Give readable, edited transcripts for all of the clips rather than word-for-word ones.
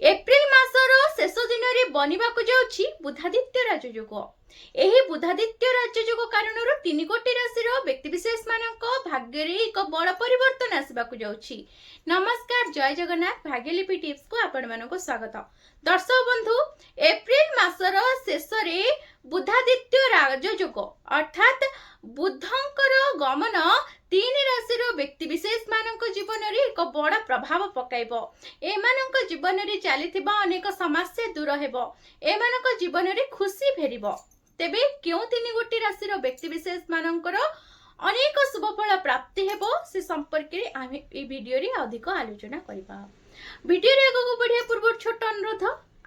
April मासर शेष दिन में बनवाक जाऊँगी बुधादित्य राजयोग। यही बुधादित्य राजयोग कारण 3 कोटी राशि व्यक्तिशेष मान भाग्य रे एक बड़ परिवर्तन आसवाक जाऊँगी। नमस्कार, जय जगन्नाथ। भाग्यलिपि टिप्स को आपण मानको स्वागत। दर्शक बंधु, एप्रिल मासर शेष रे बुधादित्य राजयोग अर्थात बुधंकर गमन 3 राशि व्यक्तिशेष मान जीवन में एक बड़ प्रभाव पकाइब। एमानक जीवन में चली अनेक समस्या दूर हेबो। एमानक जीवन में खुशी फेरिबो। तेबे क्यों 3 गोटी राशि व्यक्तिशेष मानकर अनेक शुभफल प्राप्ति हेबो से संपर्क में आम ए वीडियो रे अधिक आलोचना करिबा। वीडियो रे आगो बढ़िया पूर्व छोट अनुरोध,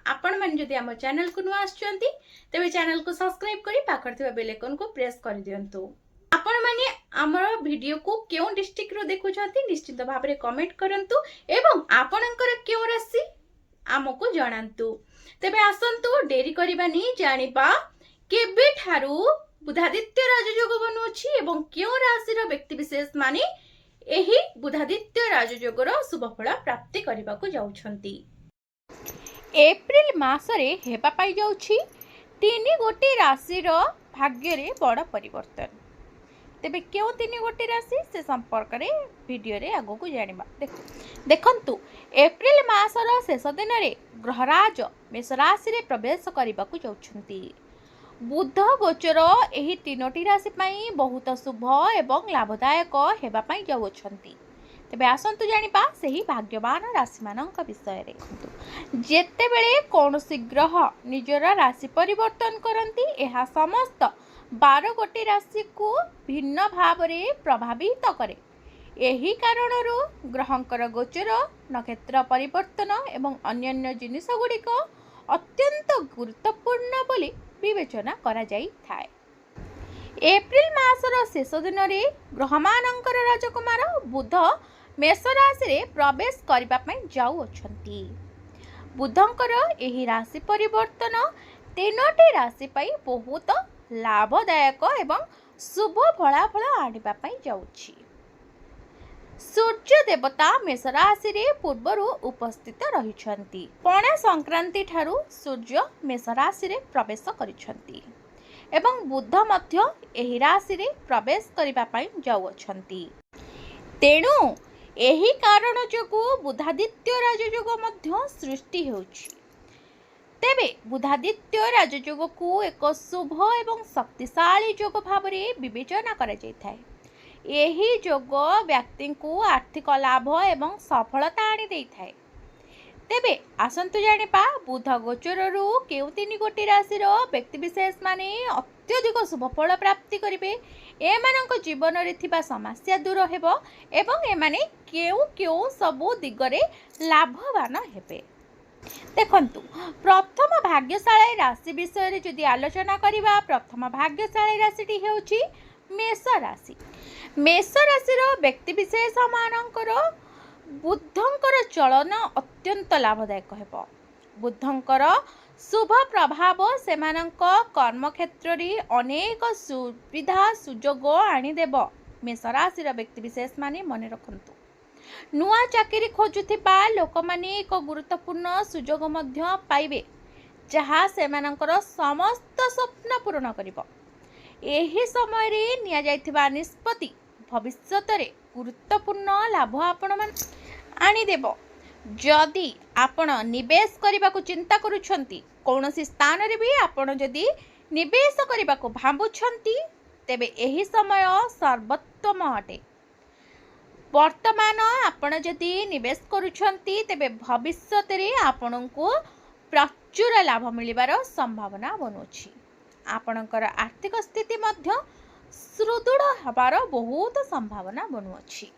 आपण माने जदि हम चैनल को नुआ आछंती तेबे चैनल को सब्सक्राइब करी पाखर थिबा बेल आइकन को प्रेस कर दियंतु। आपण माने हमर वीडियो को क्यों डिस्ट्रिक्ट रो देखुछंती निश्चित भाव में कमेंट करंतु एवं आपणकर क्यों राशि आमको जणांतु। तेबे आसंतु डेरी करबानी जानिबा केबे ठारू बुधादित्य राजयोग बनुछि एवं क्यों राशि व्यक्तिशेष माने एही बुधादित्य राजयोगर शुभफल प्राप्ति करबाकू जाउछंती। एप्रिल मासरे हेबा पाई जाउछि 3 गोटी राशि भाग्य रे बड़ परिवर्तन। तेबे क्यों 3 गोटी राशि से संपर्क रे वीडियो रे आगो को जानिबा। देखंतु, एप्रिल मासर शेष दिन रे ग्रहराज मेष राशि रे प्रवेश करबाकू जाउछंती। बुध गोचर एही 3टी राशि पई बहुत शुभ एवं लाभदायक हेबा पई जाउछंती। तेबे आसंतु जानिबा सेही भाग्यवान राशि मानक विषय रे। जेते बेले कोनोसी ग्रह निजर राशि परिवर्तन करंती, एहा समस्त 12 गोटी राशि को भिन्न भाव रे प्रभावित करे। यही कारणरू ग्रहंकर गोचर, नक्षत्र परिवर्तन एवं अन्य जिनिस गुड़िक अत्यंत गुरुत्वपूर्ण बोली विवेचना करा जाई थाए। एप्रिल मासर शेष दिन रे ग्रहमानंकर राजकुमार बुध मेष राशि रे प्रवेश करबा पई जाउ अछंती। बुधंकर एही राशि परिवर्तन 3टी राशि पई बहुत लाभदायक एवं शुभ फलाफल आनिबा पई जाउछि। सूर्य देवता मेष राशि रे पूर्वरु उपस्थित रहिछंती। पणा संक्रांति ठारू सूर्य मेष राशि रे प्रवेश करिछंती एवं बुध मध्य एही राशि रे प्रवेश करिबा पई जाउछंती। तेणु एही कारण जोगु बुधादित्य राजयोग मध्य सृष्टि होछि। तेबे बुधादित्य राजयोग को एक शुभ एवं शक्तिशाली योग भाव में विवेचना करा जायथाय। एही योग व्यक्ति को आर्थिक लाभ एवं सफलता आनी देइथाय। तेबे आसंतु जानिबा बुध गोचररू केउ 3 गोटी राशि व्यक्तिशेष माने अत्यधिक शुभफल प्राप्ति करिवे। एमानक जीवन रे थिबा समस्या दूर हेबो एवं एमाने केउ सबु दिगरे लाभवान हेबे। देखंतु, प्रथम भाग्यशाली राशि विषय रे जदि आलोचना करिबा, प्रथम भाग्यशाली राशिटी हेउची मेष राशि। मेष राशि व्यक्तिशेष मानकर बुधंकर चलन अत्यंत लाभदायक हेबो। बुधंकर शुभ प्रभाव सेमानक कर्म क्षेत्र रे अनेक सुविधा सुजोग आनी देबो। मेष राशि व्यक्तिशेष माने मने रखंतु, नुआ चाकरी खोजुथिबा लोक माने एक गुरुत्वपूर्ण सुजोग मध्य पाइबे, जहा सेमानकर समस्त स्वप्न पूर्ण करिबो। एही समय रे निया जायथिबा निष्पत्ति भविष्यत रे गुरुत्वपूर्ण लाभ आपण मान आनी देबो। जदि आपण निवेश करबा को चिंता करूछंती, कोनोसी स्थान रे भी आपण जदि निवेश करबा को भाबुछंती, तेबे एही समय सर्वोत्तम अटे। वर्तमान आपण जदि निवेश करूछंती, तेबे भविष्यत रे आपणको प्रचुर लाभ मिलिबार संभावना बनुछि। आपणकर आर्थिक स्थिति मध्य सुदृढ़ हबार बहुत संभावना बनुछि।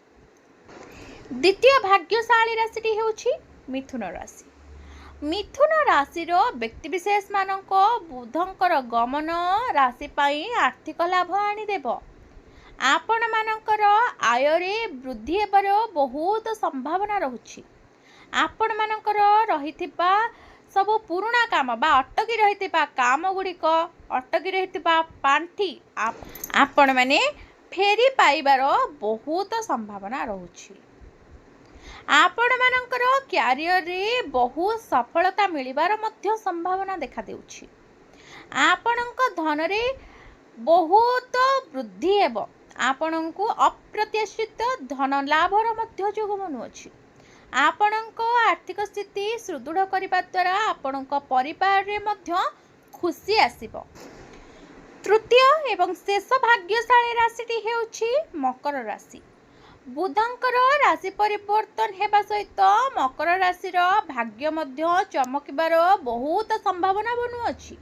द्वितीय भाग्यशाली राशि हेउछि मिथुन राशि। मिथुन राशि व्यक्तिशेष मानक बुधंकर गमन राशि पाई आर्थिक लाभ आनी देबो। आपण मानकर आय रे वृद्धि हेबार बहुत संभावना रहुछि। आपण मानकर रहिथिबा सब पुराना काम बा अटकी रहिथिबा काम गुड़िक अटकी रहिथिबा पांठी आपण माने फेरी पाइबार बहुत संभावना रहुछि। ଆପଣମାନଙ୍କର କ୍ୟାରିୟରରେ ବହୁ ସଫଳତା ମିଳିବାର ମଧ୍ୟ ସମ୍ଭାବନା ଦେଖାଦେଉଛି। ଆପଣଙ୍କ ଧନରେ ବହୁତ ବୃଦ୍ଧି ହେବ। ଆପଣଙ୍କୁ ଅପ୍ରତ୍ୟାଶିତ ଧନ ଲାଭର ମଧ୍ୟ ଯୋଗ ବନୁଅଛି। ଆପଣଙ୍କ ଆର୍ଥିକ ସ୍ଥିତି ସୁଦୃଢ଼ କରିବା ଦ୍ୱାରା ଆପଣଙ୍କ ପରିବାରରେ ମଧ୍ୟ ଖୁସି ଆସିବ। ତୃତୀୟ ଏବଂ ଶେଷ ଭାଗ୍ୟଶାଳୀ ରାଶିଟି ହେଉଛି ମକର ରାଶି। ବୁଧଙ୍କର ରାଶି ପରିବର୍ତ୍ତନ ହେବା ସହିତ ମକର ରାଶିର ଭାଗ୍ୟ ମଧ୍ୟ ଚମକିବାର ବହୁତ ସମ୍ଭାବନା ବନୁଅଛି।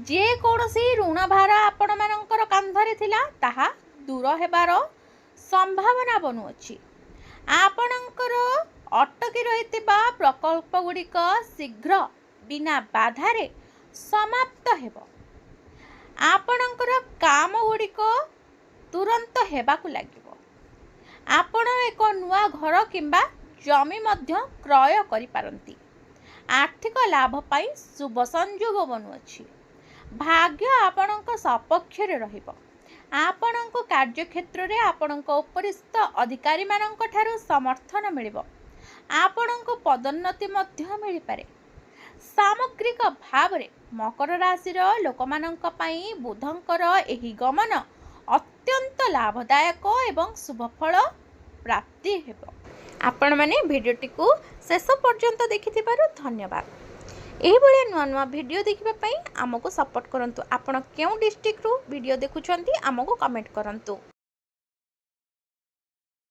ଯେକୌଣସି ଋଣ ଭାର ଆପଣମାନଙ୍କର କାନ୍ଧରେ ଥିଲା ତାହା ଦୂର ହେବାର ସମ୍ଭାବନା ବନୁଅଛି। ଆପଣଙ୍କର ଅଟକି ରହିଥିବା ପ୍ରକଳ୍ପ ଗୁଡ଼ିକ ଶୀଘ୍ର ବିନା ବାଧାରେ ସମାପ୍ତ ହେବ। ଆପଣଙ୍କର କାମ ଗୁଡ଼ିକ ତୁରନ୍ତ ହେବାକୁ ଲାଗିବ। ଆପଣ ଏକ ନୂଆ ଘର କିମ୍ବା ଜମି ମଧ୍ୟ କ୍ରୟ କରିପାରନ୍ତି। ଆର୍ଥିକ ଲାଭ ପାଇଁ ଶୁଭ ସଂଯୋଗ ବନୁଅଛି। ଭାଗ୍ୟ ଆପଣଙ୍କ ସପକ୍ଷରେ ରହିବ। ଆପଣଙ୍କ କାର୍ଯ୍ୟକ୍ଷେତ୍ରରେ ଆପଣଙ୍କ ଉପରିସ୍ଥ ଅଧିକାରୀମାନଙ୍କ ଠାରୁ ସମର୍ଥନ ମିଳିବ। ଆପଣଙ୍କୁ ପଦୋନ୍ନତି ମଧ୍ୟ ମିଳିପାରେ। ସାମଗ୍ରିକ ଭାବରେ ମକର ରାଶିର ଲୋକମାନଙ୍କ ପାଇଁ ବୁଧଙ୍କର ଏହି ଗମନ ଅତ୍ୟନ୍ତ ଲାଭଦାୟକ ଏବଂ ଶୁଭଫଳ ପ୍ରାପ୍ତି ହେବ। ଆପଣମାନେ ଭିଡ଼ିଓଟିକୁ ଶେଷ ପର୍ଯ୍ୟନ୍ତ ଦେଖିଥିବାରୁ ଧନ୍ୟବାଦ। ଏହିଭଳିଆ ନୂଆ ନୂଆ ଭିଡ଼ିଓ ଦେଖିବା ପାଇଁ ଆମକୁ ସପୋର୍ଟ କରନ୍ତୁ। ଆପଣ କେଉଁ ଡିଷ୍ଟ୍ରିକ୍ଟରୁ ଭିଡ଼ିଓ ଦେଖୁଛନ୍ତି ଆମକୁ କମେଣ୍ଟ କରନ୍ତୁ।